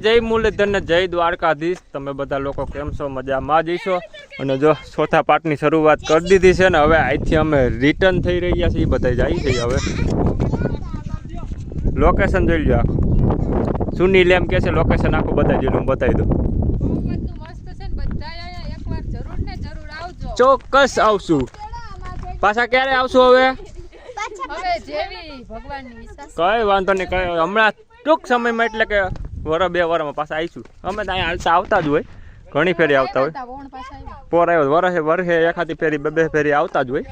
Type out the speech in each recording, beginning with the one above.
જય મુરલીધર ને જય દ્વારકાધીશ. તમે બધા લોકો કેમ છો? મજામાં જઈશો. અને જો ચોથા પાઠની શરૂઆત કરી દીધી છે ને હવે અહીંથી અમે રિટર્ન થઈ રહ્યા છીએ. બધા જઈ છીએ હવે. લોકેશન જોઈ લો આખું. સુનીલ એમ કે છે લોકેશન આખું બતાવી દઉં, હું બતાવી દઉં. ચોક્કસ આવશું. પાછા ક્યારે આવશું હવે? કઈ વાંધો નહીં, કઈ હમણાં ટૂંક સમયમાં, એટલે કે વરસ બે વરમાં પાછા આવીશું. અમે તો અહીંયા આવતા જ હોય, ઘણી ફેરી આવતા હોય. પોર આવ્યો વર્ષે એખાદી ફેરી બે ફેરી આવતા જ હોય.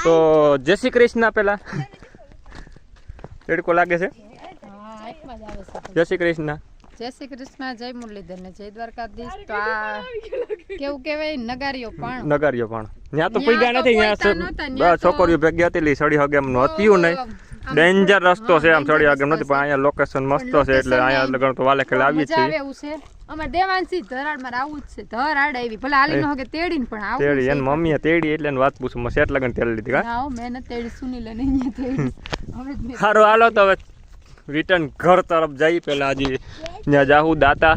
તો જય શ્રી કૃષ્ણ. પેલા તડકો લાગે છે. જય શ્રી કૃષ્ણ. જય શ્રી કૃષ્ણ, જય મુરલીધર ને જય દ્વારકાધીશ. તો આ કેવું કેવાય, નગારીઓ પણ ત્યાં તો પૂગ્યા નથી. ત્યાં છોકરીઓ ભેગી હતી, સડી હગે એમ નહોતું નહીં. ડેન્જર રસ્તો છે, આમ સડી હગે એમ નથી, પણ અહીંયા લોકેશન મસ્ત છે એટલે અહીંયા લગન તો વાલે ખેલ આવી છે. અમાર દેવાંશી ધરાડમાં આવું જ છે. ધરાડ આવી ભલે આલી નો હગે તેડીને પણ આવું તેડી એન મમ્મીએ તેડી એટલે વાત પૂછું મે સેટ લગન તેડી લીધી. હા મેં તેડી સુનીલ ને અહીંયા તેડી. હારું હાલો તો હવે રિટર્ન ઘર તરફ જઈ. પહેલા હજી ત્યાં જાહુ દાતા,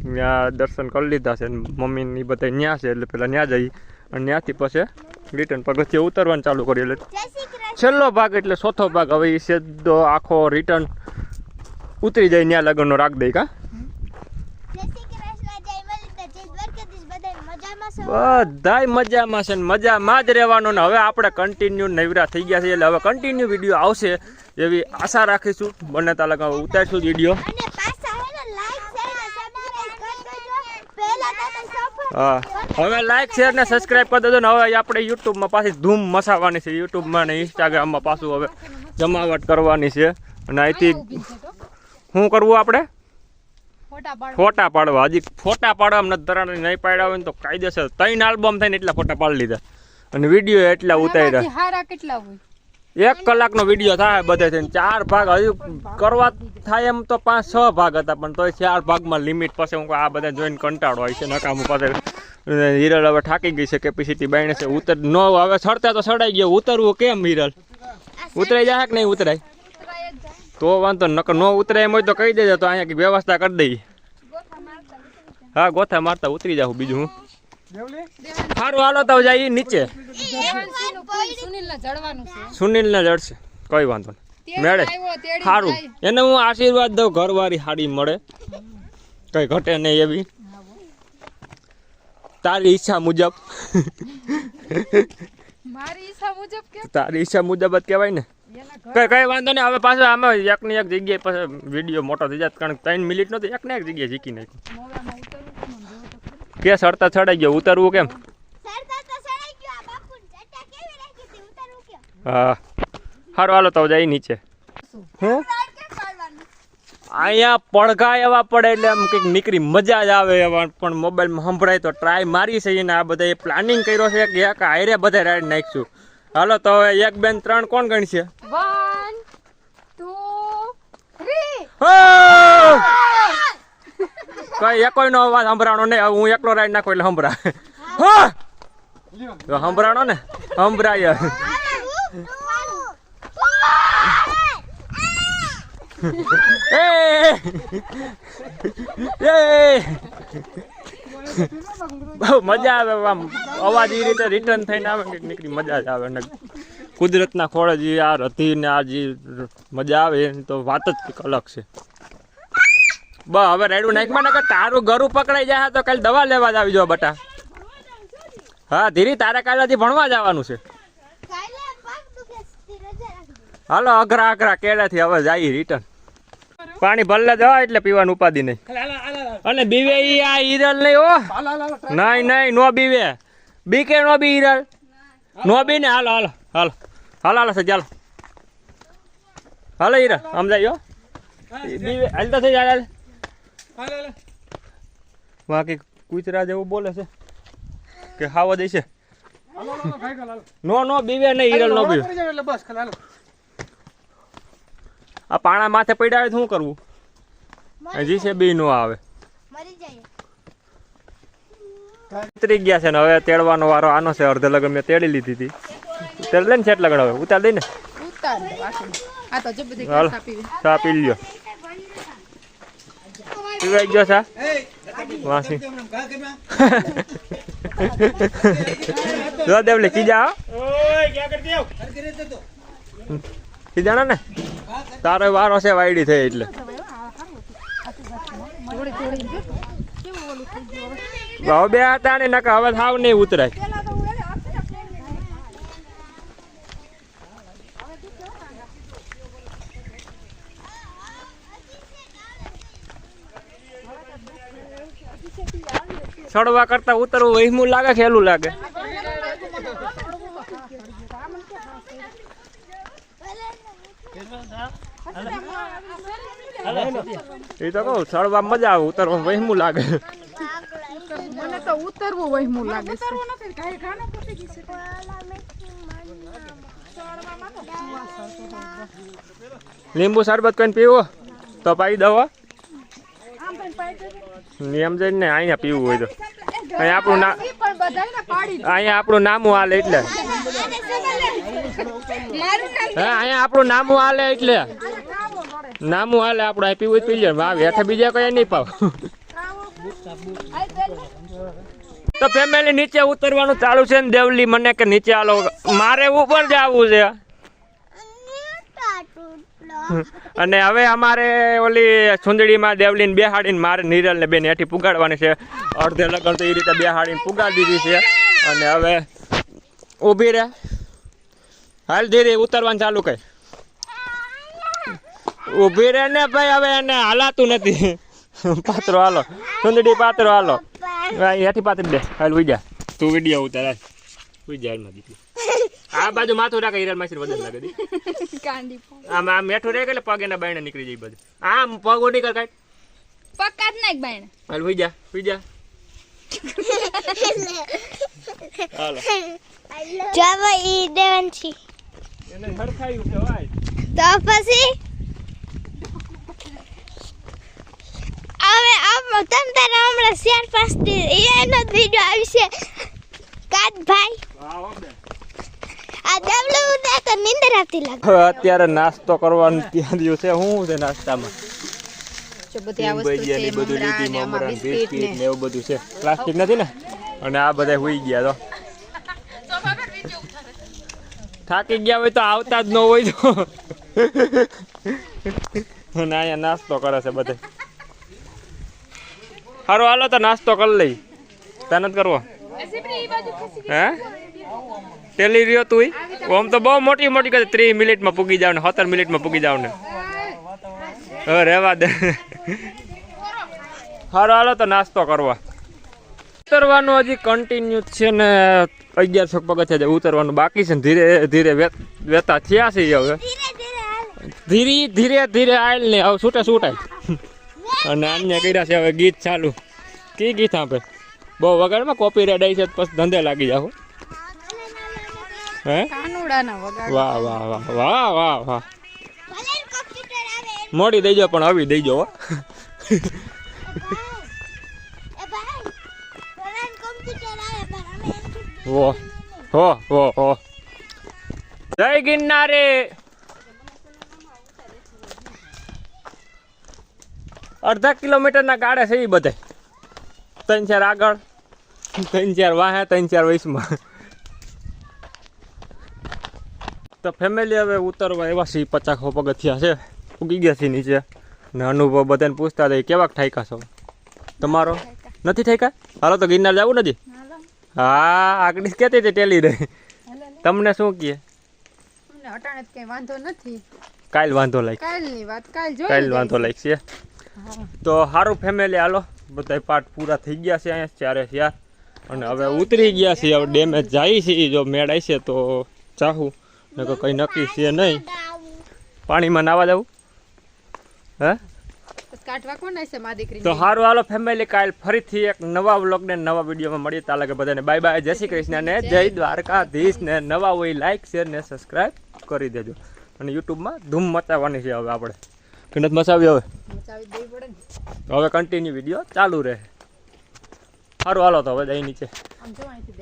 ત્યાં દર્શન કરી લીધા છે. મમ્મી ની બધા ત્યાં છે એટલે પેલા ત્યાં જઈ અને ત્યાંથી પછી રિટર્ન પગથિયે ઉતરવાનું ચાલુ કરી. એટલે છેલ્લો ભાગ એટલે ચોથો ભાગ હવે એ સીધો આખો રિટર્ન ઉતરી જાય ત્યાં લગનનો રાખ દઈ. કા બધાય મજામાં છે ને મજામાં જ રહેવાનું. ને હવે આપણે કન્ટિન્યુ નવરા થઈ ગયા છે એટલે હવે કન્ટિન્યુ વિડીયો આવશે એવી આશા રાખીશું. બને ત્યાં લગા ઉતારશું વિડીયો. હા હવે લાઈક શેર ને સબસ્ક્રાઈબ કરી દેજો. ને હવે આપણે યુટ્યુબમાં પાછી ધૂમ મચાવવાની છે. યુટ્યુબમાં ને ઇન્સ્ટાગ્રામમાં પાછું હવે જમાવટ કરવાની છે. અને અહીંથી શું કરવું આપણે? ફોટા પાડવા. હજી ફોટા પાડવા નથી ધરાણી નહીં પાડ્યા હોય ને તો કાયદેસર 3 આલ્બમ થઈને એટલા ફોટા પાડી લીધા. અને વિડીયો એટલા ઉતાર્યા. 1 કલાકનો વિડીયો થાય બધે થઈને 4 ભાગ હજુ કરવા થાય એમ તો 5-6 ભાગ હતા, પણ તોય 4 ભાગમાં લિમિટ. પછી હું આ બધા જોઈને કંટાળો હોય છે નકામું. પાસે હિરલ હવે થાકી ગઈ છે, કેપેસિટી બાઈને છે. ઉતર નો હવે ચડતા તો ચડાઈ ગયો. ઉતરવું કેમ હિરલ? ઉતરાઈ જાય કે નહીં ઉતરાય? તો વાંધો નકર નો ઉતરાય એમ હોય તો કહી દેજો, તો અહીંયા કંઈક વ્યવસ્થા કરી દઈએ. હા ગોથા મારતા ઉતરી જાવ. બીજું હું સારું હાલો તો જાય નીચે. સુનિલ ને જડશે, કઈ વાંધો નહીં, મેળે સારું. એને હું આશીર્વાદ દઉં, ઘરવાળી સાડી મળે, કઈ ઘટે નહીં એવી. તારી ઈચ્છા મુજબ. તારી ઈચ્છા મુજબ જ કહેવાય ને. કઈ વાંધો નહીં. હવે પાછો આમાં એક ને એક જગ્યાએ પછી વિડીયો મોટો થઈ જાય. કારણ કે 3 મિનિટ નો એક ને એક જગ્યાએ શીખી નાખ્યું. કે સડતા ચડાઈ ગયો, ઉતરવું કેમ? હા સારું હાલો તો જાય નીચે. અહીંયા પડઘા એવા પડે એટલે આમ કંઈક નીકળી મજા જ આવે એવા. પણ મોબાઈલમાં સંભળાય તો ટ્રાય મારી છે ને. આ બધા પ્લાનિંગ કર્યો છે કે એક હારે બધા રાઈડ નાખીશું. હાલો તો હવે 1 2 3 કોણ ગણશે? 1 2 3 કઈ એકોય નો અવાજ સંભળાણો નહીં. હું એકલો રાઈડ નાખો એટલે સંભળાય. તો સંભળાણો ને, સંભળાય. બહુ મજા આવે આમ અવાજ એ રીતે રિટર્ન થઈને આવે કે નીકળી મજા જ આવે. ને કુદરતના ખોળે જે આ રધી ને આ જે મજા આવે એની તો વાત જ કંઈક અલગ છે. બસ હવે રાયડું નાખમાં ને તારું ગરું પકડાઈ જાય તો કાલે દવા લેવા જ આવી જાવ બટા. હા ધીરે તારે કાલેથી ભણવા જવાનું છે. હાલો અઘરા કેળાથી હવે જાય રિટર્ન. પાણી ભરલે જવા એટલે પીવાનું ઉપાધિ નહીં. અને બીવે આ હિરલ નહીં હો. નહીં નો બીવે. બીકે નો બી હિરલ નો બી ને. હાલો હાલો હાલો હાલો હાલો સર ચાલો હાલો હિરલ સમજાયો. બીવે હાલતા થઈ જાય. બાકી કૂતરા જેવું બોલે છે કે ખાવા દે છે. નો બીવે નહીં હિરલ નો બીવે. આ પાણા માથે પડ્યા હોય શું કરવું? હજી છે બી નો આવે. ઉતરી ગયા છે ને હવે તેડવાનો વારો આનો છે. અડધે લગન મેં તેડી લીધી હતી. તેડ લઈને છેટ લગન હવે ઉતાર દઈ ને. આ તો જે બધી હાલો કાસા પીવી. ચા પી લ્યો. પીવાઈ ગયો ચા વાસી જો દેવલી કીજા કીજાણા ને તારો વારો છે વાયડી થઈ એટલે થોડી થોડી જો. કેવું ઓલું થઈ ગયું હવે. ભાવ બે હતા ને નકા હવે થાવ નહીં ઉતરાય. ચડવા કરતા ઉતરવું વહેમું લાગે કે હેલું લાગે? એ તો કહું ચડવા મજા આવે, ઉતરવા વહેમું લાગે. મને તો ઉતરવું વહેમું લાગે છે. લીંબુ શરબત કઈ પીવો તો પાઈ દવા એમ જઈને ને અહીંયા પીવું હોય તો અહીંયા આપણું ના અહીંયા આપણું નામું હાલે એટલે હા અહીંયા આપણું નામું હાલે એટલે નામું હાલે આપણે અહીં પીવું પી લે હેઠા બીજા કઈ નહીં પાવ. તો ફેમિલી નીચે ઉતરવાનું ચાલુ છે ને દેવલી મને કે નીચે હાલો મારે ઉપર જવું છે અને હવે અમારે ઓલી સુંદડીમાં દેવલીને બેહાડીને મારે નિરલને બેન હેઠી પુગાડવાની છે. અડધે લગન તો એ રીતે બેહાડીને પુગાડી દીધી છે અને હવે ઊભી રહે હાલ ધીરે ઉતરવાનું ચાલુ કર. ઊભી રહે ને ભાઈ હવે એને હાલાતું નથી. પાત્રો હાલો સુંદડી પાત્રો હાલો હેઠી પાત્ર દે હાલ ઉઈ જા તું વિડીયો ઉતાર હાલ ઉઈ જા હાલમાં દીકરી. આ બાજુ માથું રાખે હિરલ માસી વધુ લાગે દી આમ આમ મેઠું રહે એટલે પગ એના બાયણે નીકળી જાય બધું. આમ પગ ઓડી કર કાઢ પગ કાઢ નાખ બાયણે. હાલ ઉઈ જા હાલો ચાલો ઈ દેવનથી એને હરખાયું છે ભાઈ. તો પછી હવે તમ તારા હમણાં 4-5 દી એનો જ વિડિયો આવશે કાદ ભાઈ. હા હો બે આ દેવલું ને તો નીંદર આવતી લાગે. હવે અત્યારે નાસ્તો કરવાનું ત્યાં દિવસ છે. શું છે નાસ્તામાં? જો બધી આ વસ્તુ છે ભજીયાની બધું મમરા લીધી ને આમાં મમરા બિસ્કિટ બિસ્કિટ ને ને એવું બધું છે. પ્લાસ્ટિક નથી ને અને આ બધા હુઈ ગયા તો થાકી ગયા હોય તો આવતા જ ન હોય તો અને અહીંયા નાસ્તો કરે છે બધે. સારું હાલો તો નાસ્તો કરી લઈ. તને જ કરવો હે ટેલી રહ્યો તું આમ તો બહુ મોટી મોટી કરે 30 મિનિટમાં પૂગી જાવ ને 17 મિનિટમાં પૂગી જાવ ને હવે રહેવા દે. સારું હાલો તો નાસ્તો કરવા. ઉતરવાનું હજી કન્ટિન્યુ છે ને 1100 પગથિયા ઉતરવાનું બાકી છે ને ધીરે ધીરે વેતા થયા છે હવે ધીરે ધીરે ધીરે આયલ ને હવે છૂટે છૂટાય અને અન્ય કર્યા છે હવે ગીત ચાલુ. કી ગીત આપે બહુ વગાડમાં કોપીરાઇટ આવી છે પછી ધંધે લાગી જાવ. હે કાનુડાના વગાડ. વાહ વાહ વાહ વાહ વાહ વાહ મોડી દઈજો પણ આવી દઈજો હો. એ ભાઈ ઓનલાઈન કોમ્પ્યુટર આવે પણ અમે વો હો જય ગિરનારી. અડધા કિલોમીટરના ગાડે છે એ બધે 3-4 આગળ 3-4 વાહે 3-4 વયસમાં. તો ફેમિલી હવે ઉતરવા એવા છે 50 પગથિયા છે ઉગી ગયા છે નીચે ને અનુભવ બધાને પૂછતા હતા કેવાક ઠાયકા છો તમારો નથી ઠાયકા? હાલો તો ગિરનાર જવું નથી? હા આગળ કહેતી હતી ટેલી રહી. તમને શું કહે? અમને અટાણે કઈ વાંધો નથી. કાલ વાંધો લાગ કાલની વાત કાલ જોઈ કાલ વાંધો લાગશે. તો સારું ફેમિલી હાલો બધા પાર્ટ પૂરા થઈ ગયા છે અહીંયા 4 અને હવે ઉતરી ગયા છે. હવે ડેમે જાય છે જો મેળ આવશે તો ચાહું ને કંઈ નક્કી છે નહીં. પાણીમાં નાવા જવું હે કાઢવા કોણ આવશે મા દીકરી? તો સારું હાલો ફેમિલી કાલ ફરીથી એક નવા વ્લોગ ને નવા વિડીયોમાં મળીએ. ત્યાં લાગે બધાને બાય બાય, જય શ્રી કૃષ્ણ ને જય દ્વારકાધીશ ને નવા હોય લાઈક શેર ને સબસ્ક્રાઈબ કરી દેજો. અને યુટ્યુબમાં ધૂમ મચાવવાની છે હવે આપણે કે નથી મચાવી હવે મચાવી દેવી પડે ને. હવે કન્ટિન્યુ વિડીયો ચાલુ રહે. સારું હાલો તો હવે દહીં નીચે આમ જો અહીંથી